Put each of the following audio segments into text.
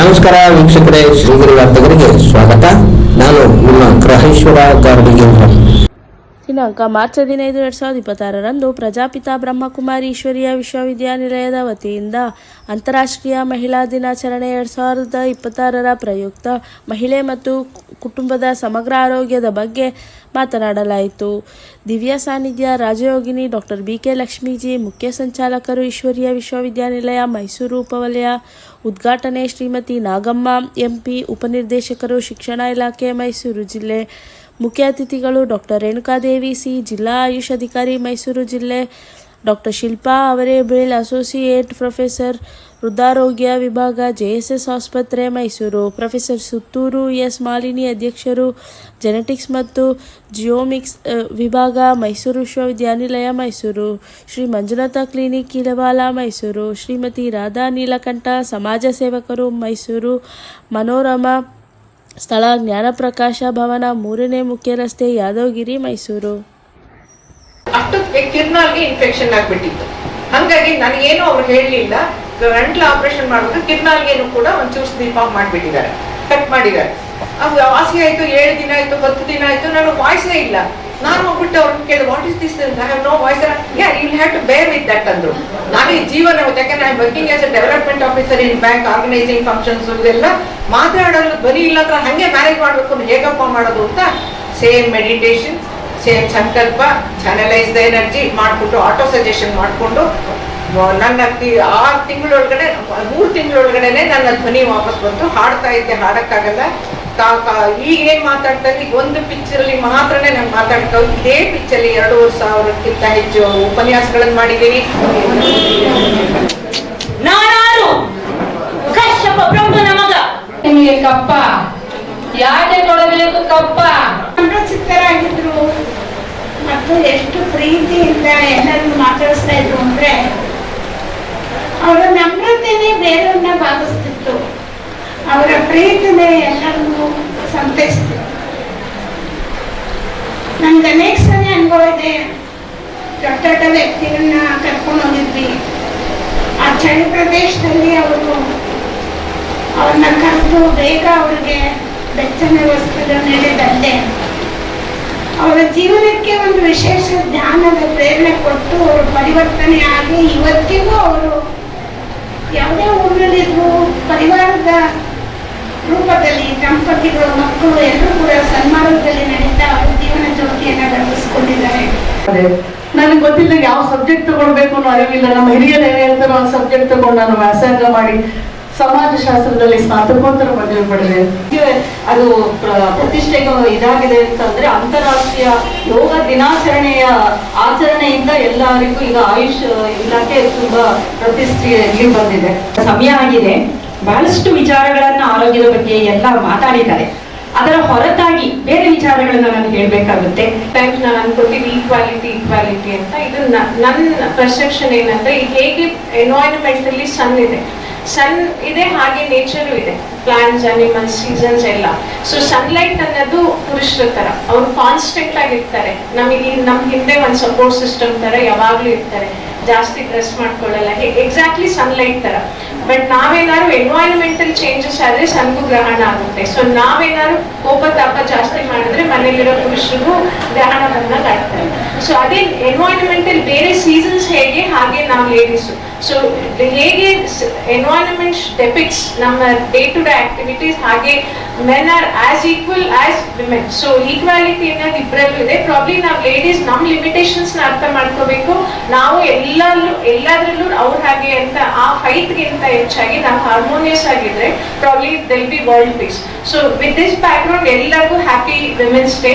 ನಮಸ್ಕಾರ ವೀಕ್ಷಕರೇ, ಶ್ರೀಗಿರಿ ವಾರ್ತೆಗರಿಗೆ ಸ್ವಾಗತ. ನಾನು ನಿಮ್ಮ ಗ್ರಹೇಶ್ವರ ಗಾರ್ಡಿಗೆ. ದಿನಾಂಕ ಮಾರ್ಚ್ 15, 2026ರಂದು ಪ್ರಜಾಪಿತ ಬ್ರಹ್ಮಕುಮಾರಿ ಈಶ್ವರೀಯ ವಿಶ್ವವಿದ್ಯಾನಿಲಯದ ವತಿಯಿಂದ ಅಂತಾರಾಷ್ಟ್ರೀಯ ಮಹಿಳಾ ದಿನಾಚರಣೆ 2026ರ ಪ್ರಯುಕ್ತ ಮಹಿಳೆ ಮತ್ತು ಕುಟುಂಬದ ಸಮಗ್ರ ಆರೋಗ್ಯದ ಬಗ್ಗೆ ಮಾತನಾಡಲಾಯಿತು. ದಿವ್ಯ ಸಾನ್ನಿಧ್ಯ ರಾಜಯೋಗಿನಿ ಡಾಕ್ಟರ್ ಬಿ.ಕೆ. ಲಕ್ಷ್ಮೀಜಿ, ಮುಖ್ಯ ಸಂಚಾಲಕರು, ಈಶ್ವರೀಯ ವಿಶ್ವವಿದ್ಯಾನಿಲಯ ಮೈಸೂರು ಉಪವಲಯ. ಉದ್ಘಾಟನೆ ಶ್ರೀಮತಿ ನಾಗಮ್ಮ ಎಂಪಿ, ಉಪನಿರ್ದೇಶಕರು, ಶಿಕ್ಷಣ ಇಲಾಖೆ, ಮೈಸೂರು ಜಿಲ್ಲೆ. ಮುಖ್ಯ ಅತಿಥಿಗಳು ಡಾಕ್ಟರ್ ರೇಣುಕಾದೇವಿ ಸಿ, ಜಿಲ್ಲಾ ಆಯುಷ್ ಅಧಿಕಾರಿ, ಮೈಸೂರು ಜಿಲ್ಲೆ. ಡಾಕ್ಟರ್ ಶಿಲ್ಪಾ ಅವರೇಬೇಳ್, ಅಸೋಸಿಯೇಟ್ ಪ್ರೊಫೆಸರ್, ಹೃದಯಾರೋಗ್ಯ ವಿಭಾಗ, JSS ಆಸ್ಪತ್ರೆ, ಮೈಸೂರು. ಪ್ರೊಫೆಸರ್ ಸುತ್ತೂರು ಎಸ್ ಮಾಲಿನಿ, ಅಧ್ಯಕ್ಷರು, ಜೆನೆಟಿಕ್ಸ್ ಮತ್ತು ಜಿಯೋಮಿಕ್ಸ್ ವಿಭಾಗ, ಮೈಸೂರು ವಿಶ್ವವಿದ್ಯಾನಿಲಯ, ಮೈಸೂರು. ಶ್ರೀ ಮಂಜುನಾಥ ಕ್ಲಿನಿಕ್, ಕೀಲವಾಲ, ಮೈಸೂರು. ಶ್ರೀಮತಿ ರಾಧಾ ನೀಲಕಂಠ, ಸಮಾಜ ಸೇವಕರು, ಮೈಸೂರು. ಮನೋರಮಾ ಸ್ಥಳ ಜ್ಞಾನಪ್ರಕಾಶ ಭವನ, 3ನೇ ಮುಖ್ಯ ರಸ್ತೆ, ಯಾದವಗಿರಿ, ಮೈಸೂರು. ಕಿರ್ನಾಲ್ಗೆ ಇನ್ಫೆಕ್ಷನ್ ಆಗ್ಬಿಟ್ಟಿತ್ತು. ಹಾಗಾಗಿ ನನಗೇನು ಅವ್ರು ಹೇಳಲಿಲ್ಲ. ಗಂಟ್ಲು ಆಪರೇಷನ್ ಮಾಡುವಾಗ ಕಿರ್ನಾಲ್ಗೇನು ಕೂಡ ಒಂಚೂರು ದೀಪ ಮಾಡಿಬಿಟ್ಟಿದ್ದಾರೆ, ಕಟ್ ಮಾಡಿದ್ದಾರೆ. ಅದು ವಾಸಿ ಆಯ್ತು. 7 ದಿನ ಆಯ್ತು, 10 ದಿನ ಆಯ್ತು, ನಾನು ವಾಯ್ಸೇ ಇಲ್ಲ. ನಾನು ಹೋಗ್ಬಿಟ್ಟು ಅವ್ರನ್ನ ಕೇಳಿ, what is this? I have no voice. You have to bear with that ಅಂದ್ರು. ನಾನು ಈ ಜೀವನ, ಯಾಕಂದ್ರೆ I working as a development officer in bank, organising functions, ಇದೆಲ್ಲ ಮಾತಾಡಲು ಬರೀ ಇಲ್ಲ ಅಂತ ಹಂಗೆ ಮ್ಯಾನೇಜ್ ಮಾಡಬೇಕು, ಹೇಗಪ್ಪ ಮಾಡೋದು ಅಂತ ಸೇಮ್ ಮೆಡಿಟೇಷನ್, ಸೇಮ್ ಸಂಕಲ್ಪ, ಚಾನಲೈಸ್ ದ ಎನರ್ಜಿ ಮಾಡಿಬಿಟ್ಟು ಆಟೋ ಸಜೆಷನ್ ಮಾಡಿಕೊಂಡು ನನ್ನ 6 ತಿಂಗಳೊಳಗಡೆ 3 ತಿಂಗಳೊಳಗಡೆನೆ ನನ್ನ ಧ್ವನಿ ವಾಪಸ್ ಬಂತು. ಹಾಡ್ತಾ ಇದ್ದೆ, ಹಾಡಕ್ಕಾಗಲ್ಲ. ಈಗ ಏನ್ ಮಾತಾಡ್ತಾರೆ, ಈಗ ಒಂದು ಪಿಚ್ಚಲ್ಲಿ ಮಾತ್ರನೇ ನಂಗೆ ಮಾತಾಡ್ತಾವ್. ಇದೇ ಪಿಚ್ಚಲ್ಲಿ 2,500ಕ್ಕಿಂತ ಹೆಚ್ಚು ಉಪನ್ಯಾಸಗಳನ್ನು ಮಾಡಿದ್ದೀನಿ. ನಾನಾರು ಕಶ್ಯಪ ಬ್ರಹ್ಮನ ಮಗ, ನಿಮಗೆ ಕಪ್ಪ ಯಾಕೆ ಕೊಡಬೇಕು ಕಪ್ಪ? ಚಿತ್ತರಾಗಿದ್ರು ಮತ್ತು ಎಷ್ಟು ಪ್ರೀತಿಯಿಂದ ಎಲ್ಲರನ್ನು ಮಾತಾಡಿಸ್ತಾ ಇದ್ರು ಅಂದ್ರೆ ಅವರ ನಮ್ರತೆನೇ ಬೇರೆಯವ್ರನ್ನ ಭಾವಿಸ್ತಿತ್ತು. ಅವರ ಪ್ರೀತಿನೇ ಎಲ್ಲರನ್ನು ಸಂತೈಸ್ತಿತ್ತು. ನನ್ಗೆ ಅನೇಕ ಸಲ ಅನುಭವ ಇದೆ. ದೊಡ್ಡ ದೊಡ್ಡ ವ್ಯಕ್ತಿಗಳನ್ನ ಕರ್ಕೊಂಡು ಹೋಗಿದ್ವಿ. ಆ ಚಳಿ ಪ್ರದೇಶದಲ್ಲಿ ಅವ್ರನ್ನ ಕರೆದು ಬೇಗ ಅವ್ರಿಗೆ ಬೆಚ್ಚನೆ ವಸ್ತ್ರ ನೀಡಿದಲ್ಲೇ ಅವರ ಜೀವನಕ್ಕೆ ಒಂದು ವಿಶೇಷ ಜ್ಞಾನದ ಪ್ರೇರಣೆ ಕೊಟ್ಟು ಅವರು ಪರಿವರ್ತನೆ ಆಗಿ ಇವತ್ತಿಗೂ ಅವರು ಯಾವುದೇ ಊರಿನಲ್ಲಿದ್ರು ಪರಿವಾರದ ರೂಪದಲ್ಲಿ ದಂಪತಿಗಳು, ಮಕ್ಕಳು ಎಲ್ಲರೂ ಕೂಡ ಸನ್ಮಾರ್ಗದಲ್ಲಿ ನಡೀತಾ ಅವರ ಜೀವನ ಜ್ಯೋತಿಯನ್ನ ಬೆಳೆಸ್ಕೊಂಡಿದ್ದಾರೆ. ನನಗೆ ಗೊತ್ತಿಲ್ಲ ಯಾವ ಸಬ್ಜೆಕ್ಟ್ ತಗೊಳ್ಬೇಕು ಅನ್ನೋ ಅರಿವಿಲ್ಲ. ನಮ್ಮ ಹಿರಿಯರು ಏನ್ ಹೇಳ್ತಾರೋ ಆ ಸಬ್ಜೆಕ್ಟ್ ತಗೊಂಡು ನಾನು ವ್ಯಾಸಂಗ ಮಾಡಿ ಸಮಾಜಶಾಸ್ತ್ರದಲ್ಲಿ ಸ್ನಾತಕೋತ್ತರ ಪದವಿ ಪಡೆದೆ. ಅದು ಪ್ರತಿಷ್ಠೆಗೆ ಇದಾಗಿದೆ ಅಂತಂದ್ರೆ ಅಂತಾರಾಷ್ಟ್ರೀಯ ಯೋಗ ದಿನಾಚರಣೆಯ ಆಚರಣೆಯಿಂದ ಎಲ್ಲರಿಗೂ ಈಗ ಆಯುಷ್ ಇಲಾಖೆ ತುಂಬಾ ಪ್ರತಿಷ್ಠೆಯಲ್ಲಿ ಬಂದಿದೆ. ಸಮಯ ಆಗಿದೆ. ಬಹಳಷ್ಟು ವಿಚಾರಗಳನ್ನ ಆರೋಗ್ಯದ ಬಗ್ಗೆ ಎಲ್ಲ ಮಾತಾಡಿದ್ದಾರೆ. ಅದರ ಹೊರತಾಗಿ ಬೇರೆ ವಿಚಾರಗಳನ್ನ ನಾನು ಹೇಳ್ಬೇಕಾಗುತ್ತೆ. ಟೈಮ್ಸ್ ನಾನು ಅನ್ಕೊಳ್ತೀನಿ ಈಕ್ವಾಲಿಟಿ ಅಂತ. ಇದು ನನ್ನ ಪರ್ಸೆಪ್ಷನ್ ಏನಂದ್ರೆ, ಈಗ ಹೇಗೆ ಎನ್ವೈರನ್ಮೆಂಟಲ್ಲಿ ಸನ್ ಇದೆ ಹಾಗೆ ನೇಚರು ಇದೆ, ಪ್ಲಾಂಟ್ಸ್, ಅನಿಮಲ್ಸ್, ಸೀಸನ್ಸ್ ಎಲ್ಲ. ಸೊ ಸನ್ಲೈಟ್ ಅನ್ನೋದು ಪುರುಷರ ತರ, ಅವ್ರು ಕಾನ್ಸ್ಟೆಂಟ್ ಆಗಿರ್ತಾರೆ. ನಮ್ ಹಿಂದೆ ಒಂದು ಸಪೋರ್ಟ್ ಸಿಸ್ಟಮ್ ತರ ಯಾವಾಗ್ಲೂ ಇರ್ತಾರೆ, ಜಾಸ್ತಿ ಡ್ರೆಸ್ ಮಾಡ್ಕೊಳ್ಳಲ್ಲ, ಎಕ್ಸಾಕ್ಟ್ಲಿ ಸನ್ಲೈಟ್ ತರ. ಬಟ್ ನಾವೇನಾದ್ರು ಎನ್ವೈರನ್ಮೆಂಟಲ್ ಚೇಂಜಸ್ ಆದ್ರೆ ಸನ್ಗೂ ಗ್ರಹಣ ಆಗುತ್ತೆ. ಸೊ ನಾವೇನಾದ್ರು ಕೋಪ ತಾಪ ಜಾಸ್ತಿ ಮಾಡಿದ್ರೆ ಮನೇಲಿರೋ ಪುರುಷರಿಗೂ ಗ್ರಹಣ ಬಂದಾಗ ಆಗ್ತಾರೆ. ಸೊ ಅದೇ ಎನ್ವೈರನ್ಮೆಂಟಲ್ ಬೇರೆ ಸೀಸನ್ಸ್ ಹೇಗೆ ಹಾಗೆ ನಾವು ಲೇಡೀಸು. ಸೊ ಹೇಗೆ ಎನ್ವೈರನ್ಮೆಂಟ್ ಡೆಪಿಕ್ಟ್ಸ್ ನಮ್ಮ ಡೇ ಟು ಡೇ ಆಕ್ಟಿವಿಟೀಸ್, ಹಾಗೆ men R as equal as women. So equality ಅನ್ನೋದು ಇಬ್ಬರಲ್ಲೂ ಇದೆ. ಪ್ರಾಬ್ಲಿ ನಾವು ಲೇಡೀಸ್ ನಮ್ಮ ಲಿಮಿಟೇಷನ್ಸ್ ನ ಅರ್ಥ ಮಾಡ್ಕೋಬೇಕು. ನಾವು ಎಲ್ಲಾದ್ರಲ್ಲೂ ಅವ್ರು ಹಾಗೆ ಅಂತ ಆ ಫೈಟ್ಗಿಂತ ಹೆಚ್ಚಾಗಿ ನಾವು ಹಾರ್ಮೋನಿಯಸ್ ಆಗಿದ್ರೆ probably they'll be world peace. So with this background ಎಲ್ಲರಿಗೂ ಹ್ಯಾಪಿ ವಿಮೆನ್ಸ್ ಡೇ.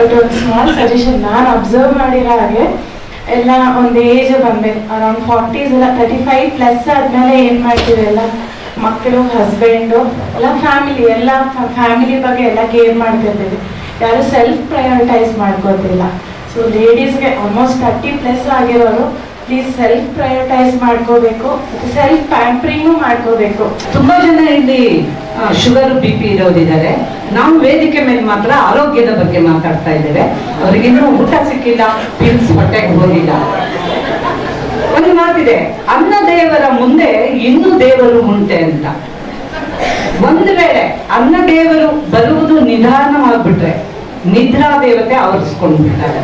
ಒಂದು ಸ್ಮಾಲ್ ಸಜೆಷನ್, ನಾನು ಅಬ್ಸರ್ವ್ ಮಾಡಿರೋ ಹಾಗೆ ಎಲ್ಲ ಒಂದು ಏಜ್ ಬಂದ್ಮೇಲೆ ಅರೌಂಡ್ 40s ಎಲ್ಲ 35+ ಆದ್ಮೇಲೆ ಏನ್ ಮಾಡ್ತೀವಿ, ಎಲ್ಲ ಮಕ್ಕಳು, ಹಸ್ಬೆಂಡು, ಎಲ್ಲ ಫ್ಯಾಮಿಲಿ ಬಗ್ಗೆ ಎಲ್ಲ ಕೇರ್ ಮಾಡ್ತಿರ್ತೀವಿ. ಯಾರು ಸೆಲ್ಫ್ ಪ್ರಯಾರಿಟೈಸ್ ಮಾಡ್ಕೋತಿಲ್ಲ. ಸೊ ಲೇಡೀಸ್ಗೆ ಆಲ್ಮೋಸ್ಟ್ 30+ ಆಗಿರೋರು ಪ್ಲೀಸ್ ಸೆಲ್ಫ್ ಪ್ರಯಾರಿಟೈಸ್ ಮಾಡ್ಕೋಬೇಕು, ಸೆಲ್ಫ್ ಪ್ಯಾಂಪರಿಂಗು ಮಾಡ್ಕೋಬೇಕು. ತುಂಬಾ ಜನ ಇಲ್ಲಿ ಶುಗರ್ BP ಇರೋದಿದ್ದಾರೆ. ನಾವು ವೇದಿಕೆ ಮೇಲೆ ಮಾತ್ರ ಆರೋಗ್ಯದ ಬಗ್ಗೆ ಮಾತಾಡ್ತಾ ಇದ್ದೇವೆ. ಅವ್ರಿಗಿನ್ನೂ ಊಟ ಸಿಕ್ಕಿಲ್ಲ, ಪಿಲ್ಸ್ ಹೊಟ್ಟೆಗೆ ಹೋಗಿಲ್ಲ. ಒಂದು ಮಾತಿದೆ, ಅನ್ನ ದೇವರ ಮುಂದೆ ಇನ್ನು ದೇವರು ಉಂಟೆ ಅಂತ. ಅನ್ನದೇವರು ಬರುವುದು ನಿಧಾನವಾಗ್ಬಿಟ್ರೆ ನಿದ್ರಾ ದೇವತೆ ಆವರಿಸ್ಕೊಂಡ್ಬಿಡ್ತಾರೆ.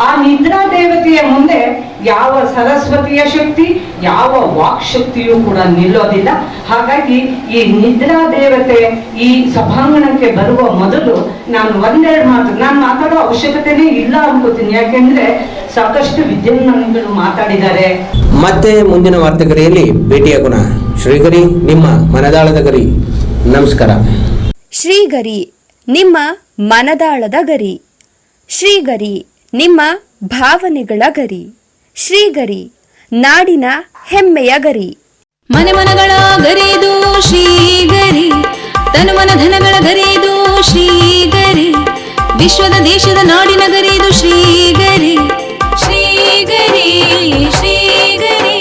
ಆ ನಿದ್ರಾ ದೇವತೆಯ ಮುಂದೆ ಯಾವ ಸರಸ್ವತಿಯ ಶಕ್ತಿ, ಯಾವ ವಾಕ್ ಶಕ್ತಿಯೂ ಕೂಡ ನಿಲ್ಲೋದಿಲ್ಲ. ಹಾಗಾಗಿ ಈ ನಿದ್ರಾ ದೇವತೆ ಈ ಸಭಾಂಗಣಕ್ಕೆ ಬರುವ ಮೊದಲು ನಾನು ಒಂದೆರಡು ಮಾತು, ನಾನು ಮಾತಾಡೋ ಅವಶ್ಯಕತೆನೇ ಇಲ್ಲ ಅನ್ಕೋತೀನಿ. ಯಾಕೆಂದ್ರೆ ಸಾಕಷ್ಟು ವಿದ್ಯಾರ್ಥಿಗಳು ಮಾತಾಡಿದ್ದಾರೆ. ಮತ್ತೆ ಮುಂದಿನ ವಾರ್ತೆಗರಿಯಲ್ಲಿ ಭೇಟಿಯಾಗೋಣ. ಶ್ರೀಗರಿ, ನಿಮ್ಮ ಮನದಾಳದ ಗರಿ. ನಮಸ್ಕಾರ. ಶ್ರೀಗರಿ, ನಿಮ್ಮ ಮನದಾಳದ ಗರಿ. ಶ್ರೀಗರಿ, ನಿಮ್ಮ ಭಾವನೆಗಳ ಗರಿ. ಶ್ರೀಗರಿ, ನಾಡಿನ ಹೆಮ್ಮೆಯ ಗರಿ. ಮನೆ ಮನಗಳ ಗರಿದು ಶ್ರೀಗರಿ, ತನು ಮನ ಧನಗಳ ಗರಿದು ಶ್ರೀಗರಿ, ವಿಶ್ವದ ದೇಶದ ನಾಡಿನ ಗರಿದು ಶ್ರೀಗರಿ. ಶ್ರೀಗರಿ ಶ್ರೀಗರಿ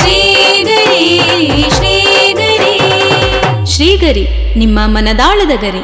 ಶ್ರೀಗರಿ ಶ್ರೀಗರಿ ಶ್ರೀಗರಿ, ನಿಮ್ಮ ಮನದಾಳದ ಗರಿ.